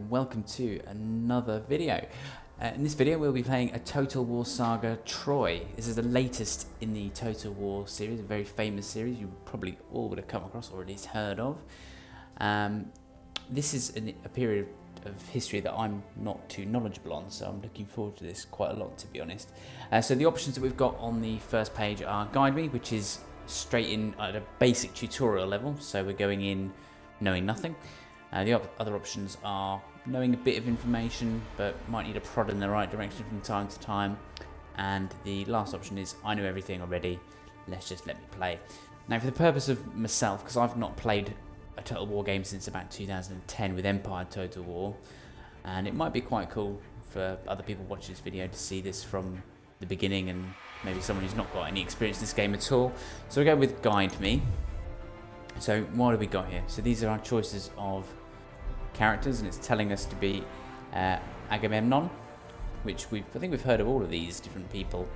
and welcome to another video. In this video we'll be playing a Total War Saga TROY. This is the latest in the Total War series, a very famous series you probably all would have come across or at least heard of. This is a period of history that I'm not too knowledgeable on, so I'm looking forward to this quite a lot, to be honest. So the options that we've got on the first page are Guide Me, which is straight in at a basic tutorial level, so we're going in knowing nothing. The other options are knowing a bit of information but might need a prod in the right direction from time to time, and the last option is I know everything already, let's just let me play. Now for the purpose of myself, because I've not played a Total War game since about 2010 with Empire Total War, and it might be quite cool for other people watching this video to see this from the beginning and maybe someone who's not got any experience in this game at all. So we go with Guide Me. So what have we got here? So these are our choices of characters, and it's telling us to be Agamemnon, which I think we've heard of all of these different people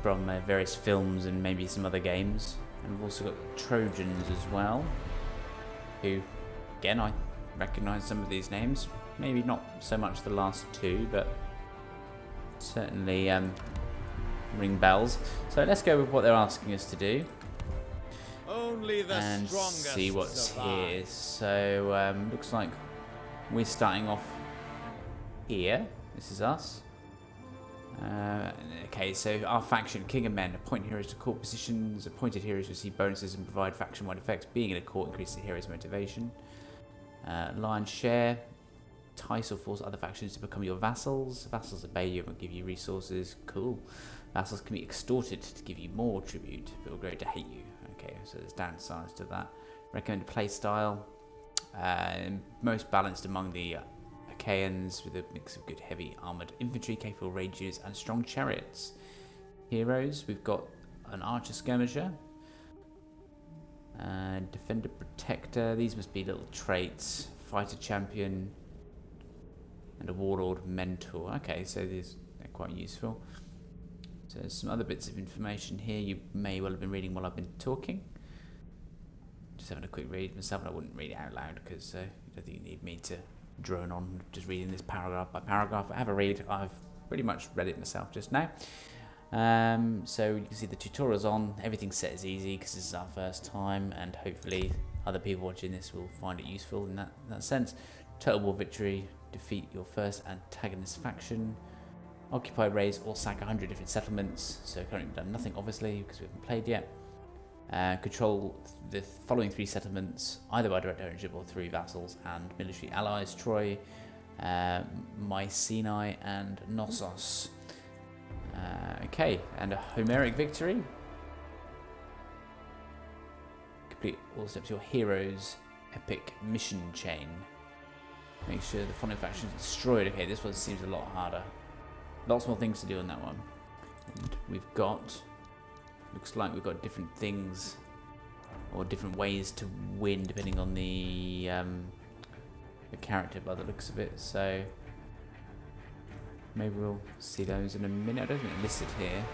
from various films and maybe some other games. And we've also got Trojans as well, who, again, I recognise some of these names. Maybe not so much the last two, but certainly ring bells. So let's go with what they're asking us to do. Only the and see what's here. So looks like we're starting off here. This is us. Okay, so our faction, King of Men, appoint heroes to court positions. Appointed heroes receive bonuses and provide faction-wide effects. Being in a court increases the hero's motivation. Lion's share. Entice or force other factions to become your vassals. Vassals obey you and give you resources. Cool. Vassals can be extorted to give you more tribute, but will grow to hate you. Okay, so there's downsides to that. Recommended play style. Most balanced among the Achaeans, with a mix of good heavy armoured infantry, capable rages, and strong chariots. Heroes, we've got an archer skirmisher. Defender protector, these must be little traits. Fighter champion. And a warlord mentor. Okay, so they're quite useful. So there's some other bits of information here you may well have been reading while I've been talking. Just having a quick read myself, and I wouldn't read it out loud because I don't think you need me to drone on just reading this paragraph by paragraph. I have a read. I've pretty much read it myself just now. So you can see the tutorial's on. Everything's set as easy because this is our first time, and hopefully other people watching this will find it useful in that sense. Total War victory. Defeat your first antagonist faction. Occupy, raise, or sack 100 different settlements. So currently we've done nothing, obviously, because we haven't played yet. Control the following 3 settlements, either by direct ownership or through vassals and military allies: Troy, Mycenae, and Knossos. Okay, and a Homeric victory. Complete all steps your hero's epic mission chain. Make sure the following faction is destroyed. Okay, this one seems a lot harder. Lots more things to do on that one. And we've got, looks like we've got different things or different ways to win depending on the character by the looks of it. So maybe we'll see those in a minute. I don't think they're listed here.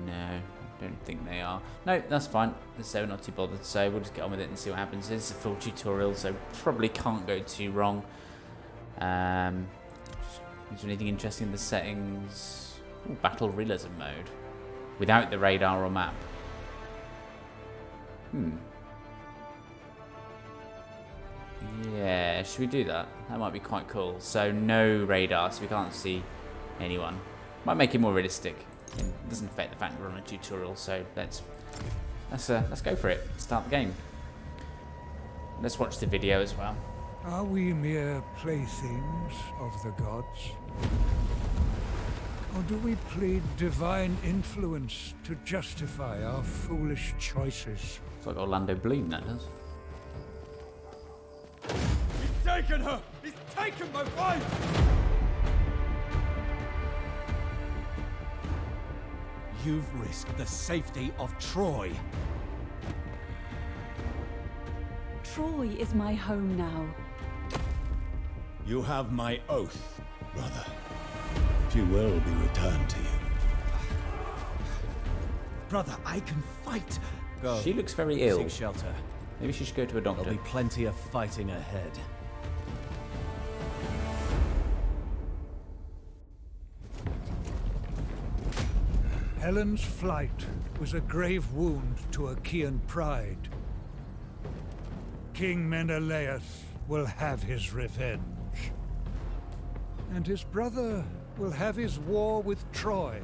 No, I don't think they are. No, that's fine. So we're not too bothered. So we'll just get on with it and see what happens. This is a full tutorial, so probably can't go too wrong. Is there anything interesting in the settings? Ooh, battle realism mode without the radar or map. Yeah, should we do that? That might be quite cool. So no radar, so we can't see anyone. Might make it more realistic. It doesn't affect the fact we're on a tutorial, so let's go for it. Start the game. Let's watch the video as well. Are we mere playthings of the gods? Or do we plead divine influence to justify our foolish choices? It's like Orlando Bloom, that does. He's taken her! He's taken my wife! You've risked the safety of Troy. Troy is my home now. You have my oath, brother. She will be returned to you. Brother, I can fight. Go. She looks very ill. Seek shelter. Maybe she should go to a doctor. There'll be plenty of fighting ahead. Helen's flight was a grave wound to Achaean pride. King Menelaus will have his revenge. And his brother will have his war with Troy,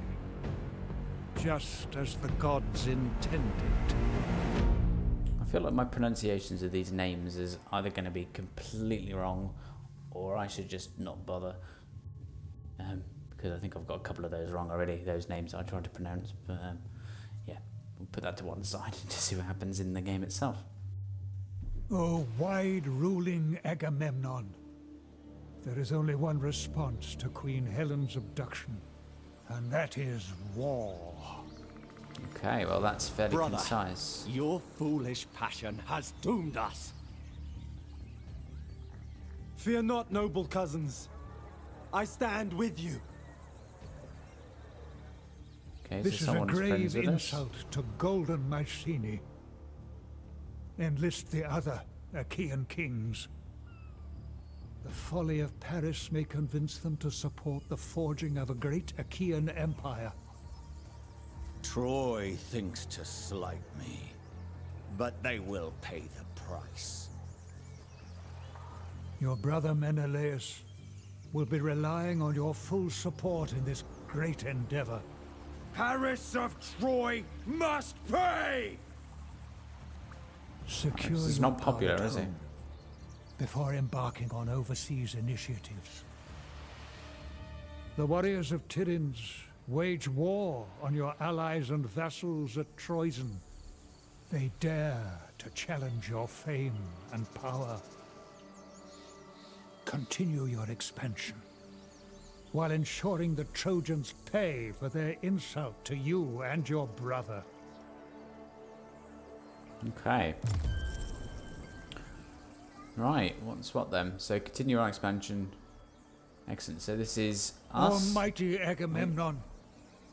just as the gods intended. I feel like my pronunciations of these names is either going to be completely wrong, or I should just not bother. Because I think I've got a couple of those wrong already, those names I tried to pronounce. But yeah, we'll put that to one side to see what happens in the game itself. O wide-ruling Agamemnon, there is only one response to Queen Helen's abduction, and that is war. Okay, well that's fairly Brother, concise. Your foolish passion has doomed us. Fear not, noble cousins. I stand with you. Okay, This so is a someone's friends grave with us. insult to golden Mycenae. Enlist the other Achaean kings. The folly of Paris may convince them to support the forging of a great Achaean empire. Troy thinks to slight me, but they will pay the price. Your brother Menelaus will be relying on your full support in this great endeavor. Paris of Troy must pay! Secure This is your not popular, power at is it? home before embarking on overseas initiatives. The warriors of Tiryns wage war on your allies and vassals at Troyzen. They dare to challenge your fame and power. Continue your expansion, while ensuring the Trojans pay for their insult to you and your brother. Okay. Right, what's what then? So continue our expansion. Excellent. So this is us. Almighty Agamemnon,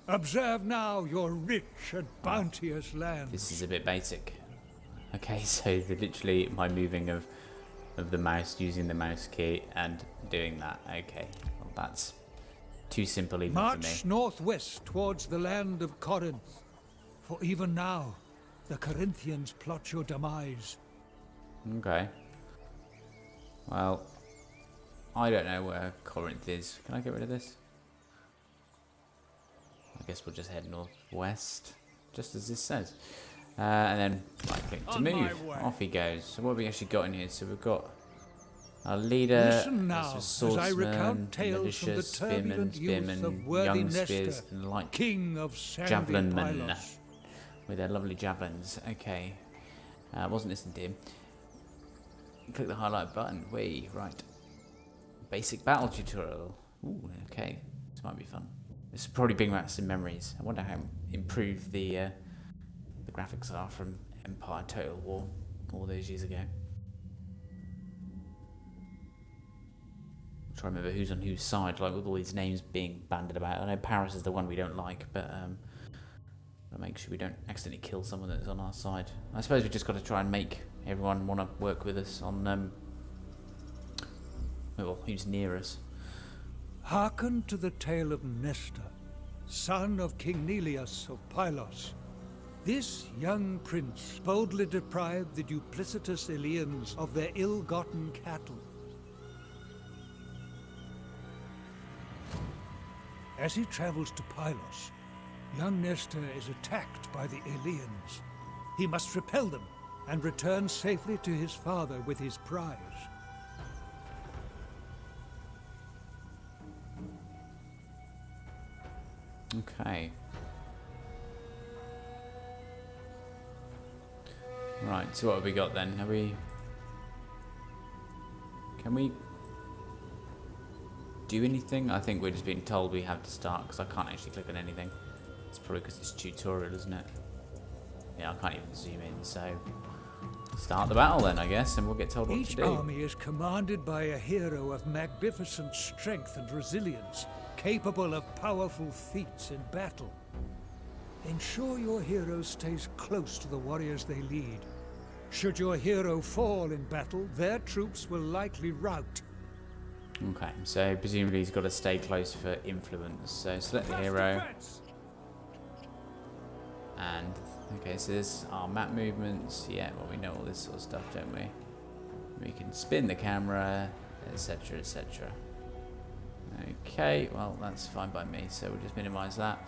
observe now your rich and bounteous land. This is a bit basic. Okay, so literally my moving of the mouse, using the mouse key and doing that. Okay, well, that's too simple even for me. March northwest towards the land of Corinth, for even now the Corinthians plot your demise. Okay. Well, I don't know where Corinth is. Can I get rid of this? I guess we'll just head northwest, just as this says. And then right click to move. Off he goes. So what have we actually got in here? So we've got our leader, Listen now, as I recount tales from the turbulent youth of worthy young Nestor, spears and light king of sandy javelin men Pylos. with their lovely javelins. Okay. Wasn't listening to him. Click the highlight button. Right. Basic battle tutorial. Ooh, okay. This might be fun. This will probably bring back some memories. I wonder how improved the graphics are from Empire Total War all those years ago. I'm trying to remember who's on whose side, like with all these names being banded about. I know Paris is the one we don't like, but I'll make sure we don't accidentally kill someone that's on our side. I suppose we just got to try and make everyone want to work with us on well, who's near us. Hearken to the tale of Nestor, son of King Neleus of Pylos. This young prince boldly deprived the duplicitous Eleans of their ill-gotten cattle. As he travels to Pylos, young Nestor is attacked by the Eleans. He must repel them and return safely to his father with his prize. Okay. Right, so what have we got then? Have we... Can we do anything? I think we're just being told we have to start because I can't actually click on anything. It's probably because it's tutorial, isn't it? Yeah, I can't even zoom in, so... Start the battle then, I guess, and we'll get told what to Each do. army is commanded by a hero of magnificent strength and resilience, capable of powerful feats in battle. Ensure your hero stays close to the warriors they lead, Should your hero fall in battle, their troops will likely rout. Okay, so presumably he's got to stay close for influence. So select the hero. And, okay, so there's our map movements. Yeah, well, we know all this sort of stuff, don't we? We can spin the camera, etc, etc. Okay, well, that's fine by me, so we'll just minimize that.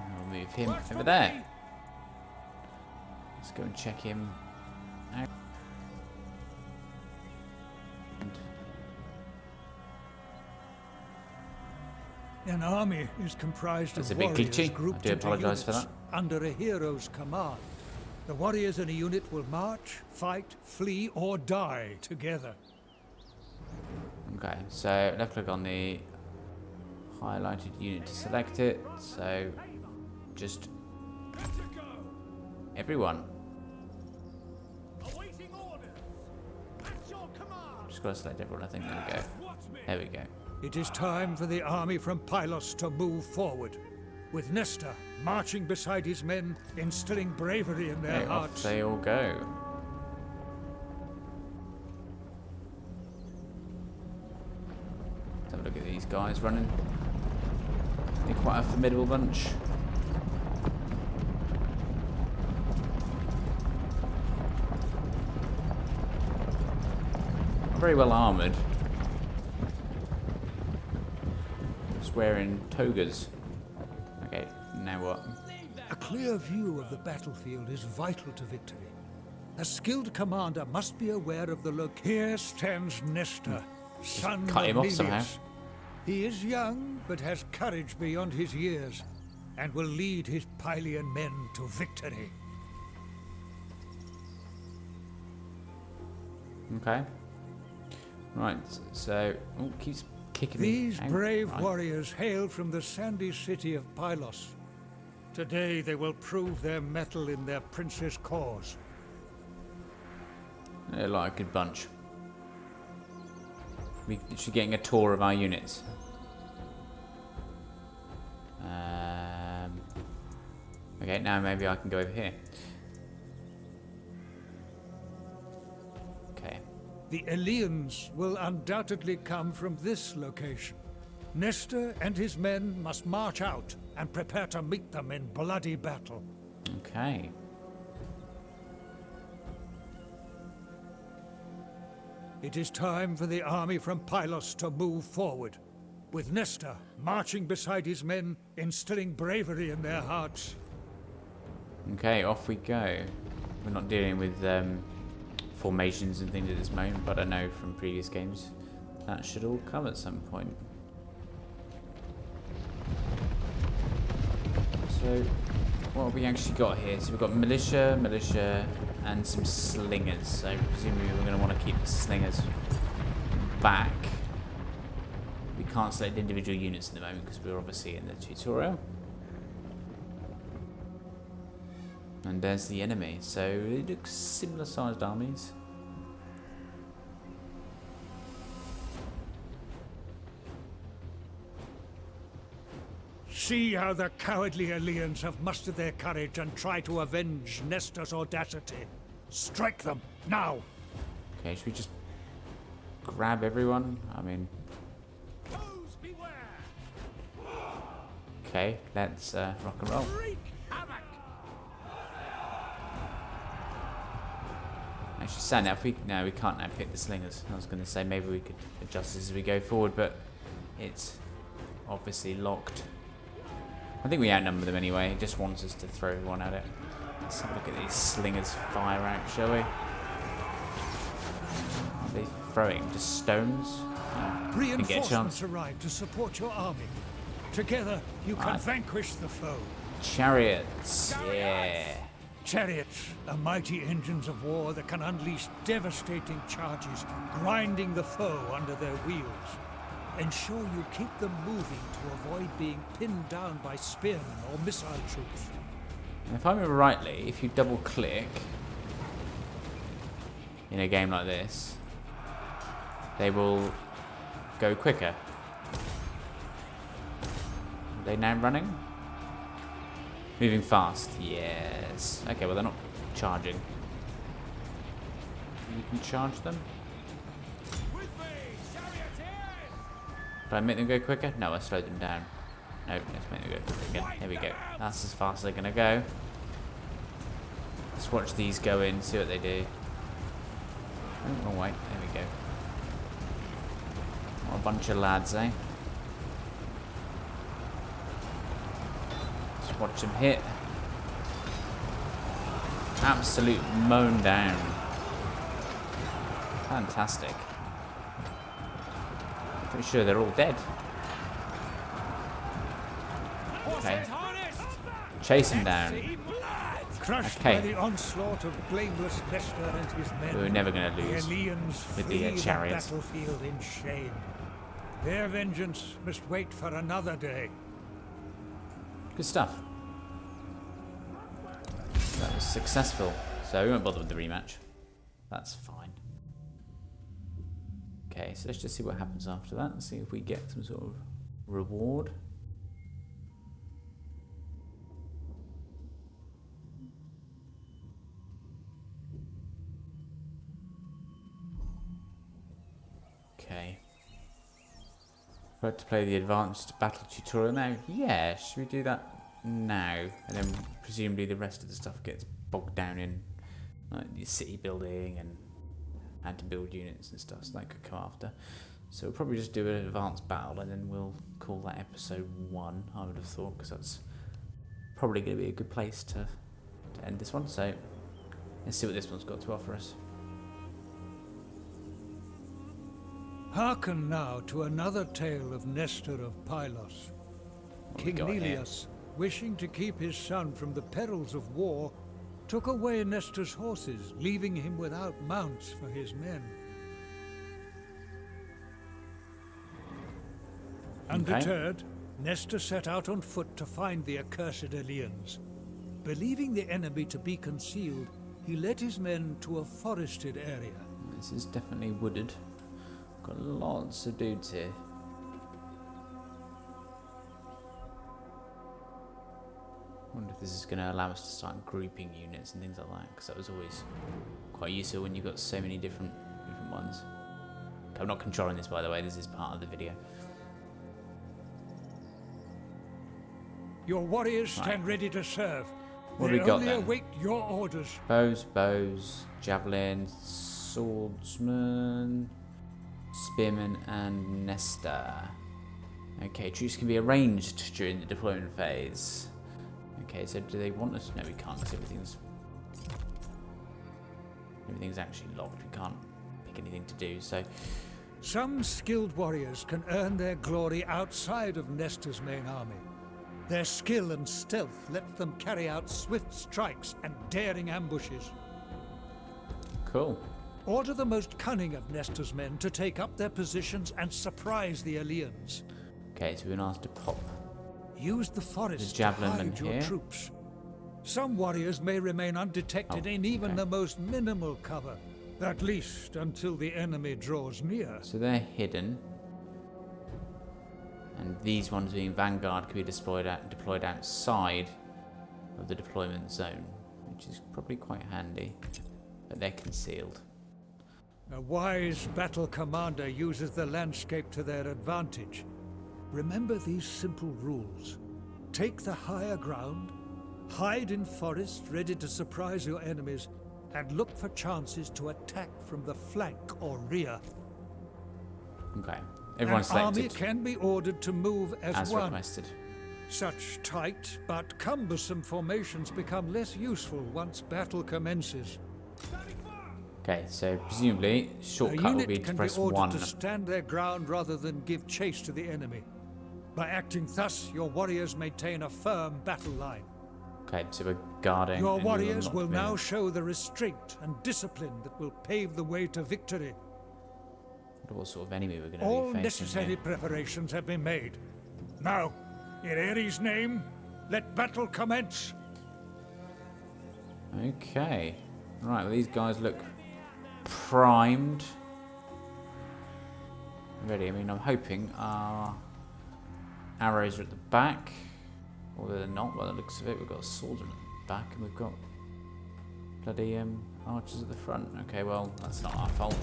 And we'll move him over there. Let's go and check him out. An army is comprised That's of a bit warriors glitchy. grouped I do into apologise for units that. under a hero's command. The warriors in a unit will march, fight, flee, or die together. Okay, so left click on the highlighted unit to select it. So just everyone. Just gotta select everyone, I think. There we go. There we go. It is time for the army from Pylos to move forward, with Nestor marching beside his men, instilling bravery in their Okay, off hearts. they all go. Let's have a look at these guys running. They're quite a formidable bunch. Very well armoured. Just wearing togas. Okay, now what? A clear view of the battlefield is vital to victory. A skilled commander must be aware of the location. Here stands Nestor, son cut of him off Neleus. somehow. He is young, but has courage beyond his years, and will lead his Pylian men to victory. Okay. Right, so keeps kicking me. These out. brave Right. warriors hail from the sandy city of Pylos. Today they will prove their mettle in their prince's cause. They're like a good bunch. We should getting a tour of our units. Okay, now maybe I can go over here. Okay. The Eleans will undoubtedly come from this location. Nestor and his men must march out and prepare to meet them in bloody battle. Okay. It is time for the army from Pylos to move forward, with Nestor marching beside his men, instilling bravery in their hearts. Okay, off we go. We're not dealing with formations and things at this moment, but I know from previous games that should all come at some point. So, what have we actually got here? So we've got militia, and some slingers. So presumably we're going to want to keep the slingers back. We can't select individual units at the moment because we're obviously in the tutorial. And there's the enemy. So it looks similar sized armies. See how the cowardly Eleans have mustered their courage and try to avenge Nestor's audacity. Strike them, now! Okay, should we just grab everyone? I mean... Okay, let's rock and roll. Actually, sad now, if we... No, we can't now pick the slingers. I was going to say maybe we could adjust this as we go forward, but it's obviously locked. I think we outnumber them anyway. It just wants us to throw one at it. Let's have a look at these slingers fire out, shall we? Are they throwing just stones? Didn't get a chance. Reinforcements arrive to support your army. Together, you can vanquish the foe. Chariots, yeah. Chariots are mighty engines of war that can unleash devastating charges, grinding the foe under their wheels. Ensure you keep them moving to avoid being pinned down by spearmen or missile troops. And if I remember rightly, if you double click in a game like this, they will go quicker. Are they now running? Moving fast, yes. Okay, well they're not charging. you can charge them. Did I make them go quicker? No, I slowed them down. Nope, let's make them go quicker again. Here we go. That's as fast as they're gonna go. Let's watch these go in, see what they do. Oh, wrong way. There we go. What a bunch of lads, eh? Let's watch them hit. Absolute mown down. Fantastic. Pretty sure they're all dead. Okay. Chase him down. Crushed Okay. by the onslaught of blameless Nestor and his men, We're never going to the lose Aeneans with flee the the chariots. battlefield in shame. Their vengeance must wait for another day. Good stuff. That was successful. So we won't bother with the rematch. That's fine. Okay, so let's just see what happens after that and see if we get some sort of reward. Okay. About to play the advanced battle tutorial now? Yeah, should we do that now? And then presumably the rest of the stuff gets bogged down in like the city building and how to build units and stuff, so that could come after. So we'll probably just do an advanced battle and then we'll call that episode 1, I would have thought, because that's probably going to be a good place to end this one. So let's see what this one's got to offer us. Hearken now to another tale of Nestor of Pylos. What we King got here? Neleus, wishing to keep his son from the perils of war, took away Nestor's horses, leaving him without mounts for his men. Undeterred, Nestor set out on foot to find the accursed Eleans. Believing the enemy to be concealed, he led his men to a forested area. This is definitely wooded. Got lots of dudes here. Wonder if this is going to allow us to start grouping units and things like that, because that was always quite useful when you've got so many different ones. I'm not controlling this, by the way. This is part of the video. Your warriors stand ready to serve. What do They we got only then? await your orders. Bows, javelin, swordsman, spearman, and Nestor. Okay, troops can be arranged during the deployment phase. Okay, so do they want us? No, we can't, because everything's actually locked. We can't pick anything to do. So Some skilled warriors can earn their glory outside of Nestor's main army. Their skill and stealth let them carry out swift strikes and daring ambushes. cool. Order the most cunning of Nestor's men to take up their positions and surprise the Eleans. Okay, so we've been asked to pop. Use the forest to javelin men hide your here. troops. Some warriors may remain undetected in even the most minimal cover, at least until the enemy draws near. So they're hidden. And these ones being Vanguard can be deployed outside of the deployment zone, which is probably quite handy. But they're concealed. A wise battle commander uses the landscape to their advantage. Remember these simple rules. Take the higher ground, hide in forests ready to surprise your enemies, and look for chances to attack from the flank or rear. Okay, everyone's An army selected can be ordered to move as one. requested. Such tight but cumbersome formations become less useful once battle commences. Okay, so presumably A shortcut will unit be to can be press ordered 1. to stand their ground rather than give chase to the enemy. By acting thus, your warriors maintain a firm battle line. Okay, so we're guarding. Your and we warriors not will now move. show the restraint and discipline that will pave the way to victory. Wonder what sort of enemy we're going to All be facing necessary here. preparations have been made. Now, in Ares' name, let battle commence. Okay, right. Well, these guys look primed. Ready. I mean, I'm hoping our arrows are at the back. Although they're not by the looks of it. We've got a sword at the back and we've got Bloody archers at the front. Okay, well, that's not our fault.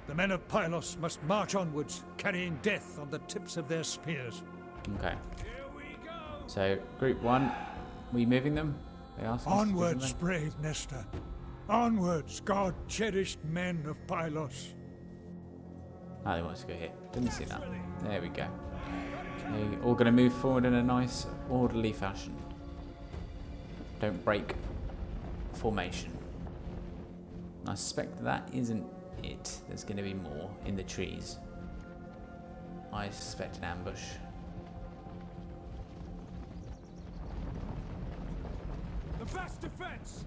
The men of Pylos must march onwards, carrying death on the tips of their spears. Okay. So, group 1, we moving them? They asked us to do Onwards, something? brave Nestor. Onwards, God-cherished men of Pylos. Ah, they want us to go here. Didn't see that. There we go. They're all going to move forward in a nice, orderly fashion. Don't break formation. I suspect that isn't it. There's going to be more in the trees. I suspect an ambush. The best defense.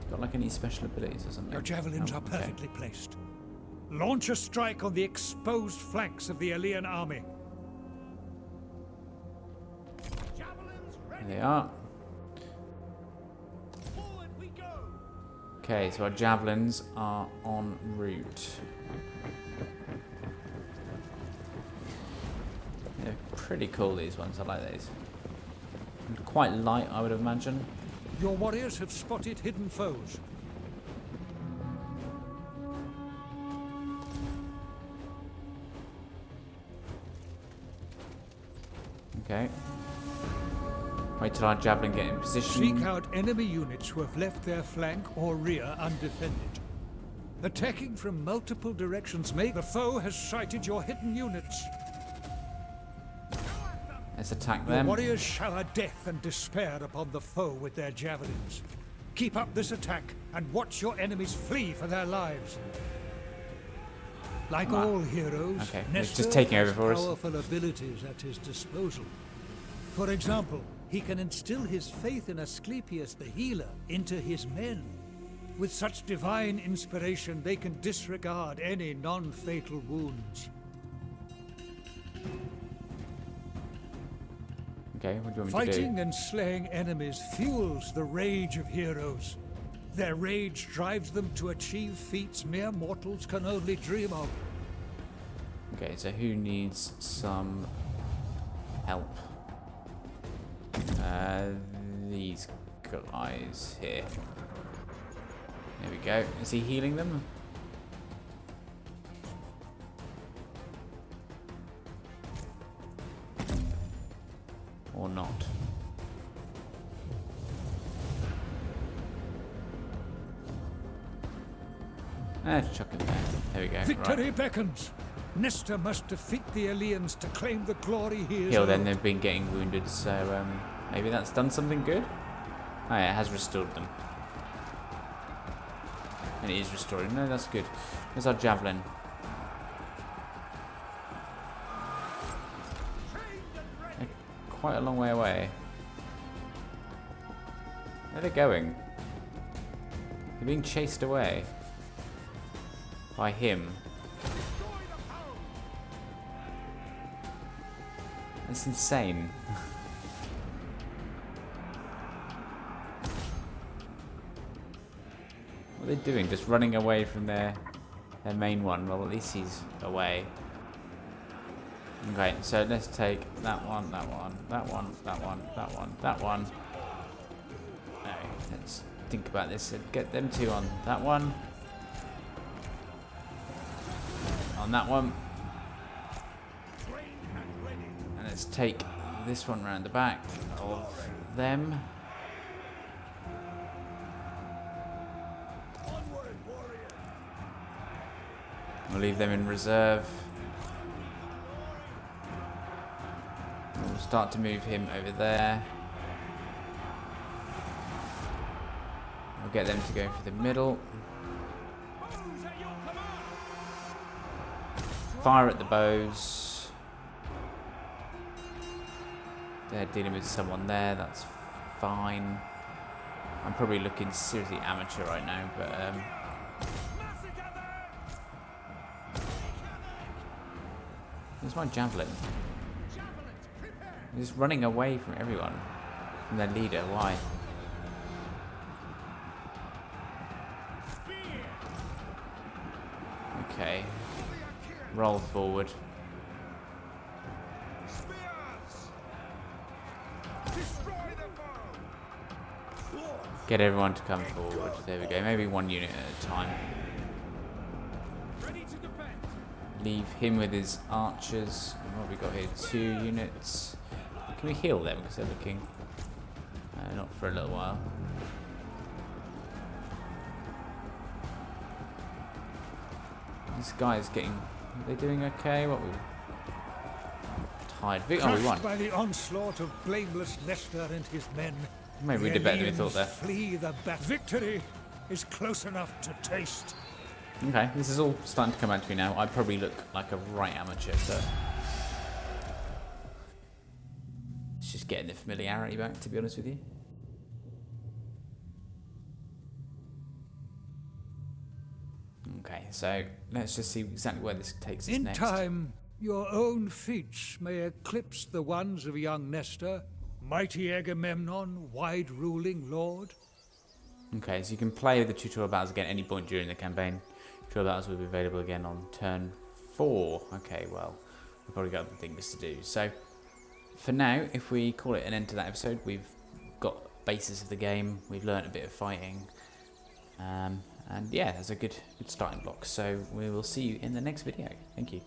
Got like any special abilities or something? Your javelins Oh, are okay. perfectly placed. Launch a strike on the exposed flanks of the Aeolian army. There they are. Forward we go. Okay, so our javelins are en route. They're pretty cool, these ones. I like these. Quite light, I would imagine. Your warriors have spotted hidden foes. Okay. Wait till our javelin get in position. Seek out enemy units who have left their flank or rear undefended. Attacking from multiple directions may the foe has sighted your hidden units. Let's attack Your them. warriors shower death and despair upon the foe with their javelins. Keep up this attack and watch your enemies flee for their lives. Like all heroes, Okay, he's Nestor just taking over has for us. powerful abilities at his disposal. For example, he can instill his faith in Asclepius the healer into his men. With such divine inspiration, they can disregard any non-fatal wounds. Okay, what do you want me to do? Fighting and slaying enemies fuels the rage of heroes. Their rage drives them to achieve feats mere mortals can only dream of. Okay, so who needs some help? These guys here. There we go. Is he healing them? Or not? Chuck him there. There we go. Victory Right. beckons. Nestor must defeat the Aeolians to claim the glory he is Heal then, owed. they've been getting wounded, so maybe that's done something good? Oh yeah, it has restored them. And it is restoring. No, that's good. Where's our javelin? They're quite a long way away. Where are they going? They're being chased away. By him. That's insane. What are they doing? Just running away from their main one? Well, at least he's away. Okay, so let's take that one, that one, that one, that one, that one, that one. No, let's think about this and get them two on that one. On that one. And let's take this one round the back of them. We'll leave them in reserve. And we'll start to move him over there. We'll get them to go for the middle. Fire at the bows. They're dealing with someone there, that's fine. I'm probably looking seriously amateur right now, but where's my javelin? They're just running away from everyone. From their leader, why? Okay. Roll forward. Get everyone to come forward. There we go. Maybe one unit at a time. Leave him with his archers. What have we got here? 2 units. Can we heal them because they're looking... not for a little while. This guy is getting... Are they doing okay? What we... Tied. Oh, we won. By the onslaught of blameless Leicester and his men. Maybe we did better than we thought there. Flee the victory is close enough to taste. Okay, this is all starting to come out to me now. I probably look like a right amateur, so... It's just getting the familiarity back, to be honest with you. Okay, so let's just see exactly where this takes us In next. time, your own feats may eclipse the ones of young Nestor, mighty Agamemnon, wide-ruling lord. Okay, so you can play the tutorial battles again at any point during the campaign. Tutorial battles will be available again on turn 4. Okay, well, we've probably got other things to do. So, for now, if we call it an end to that episode, we've got basis of the game, we've learnt a bit of fighting, and yeah, that's a good starting block. So we will see you in the next video. Thank you.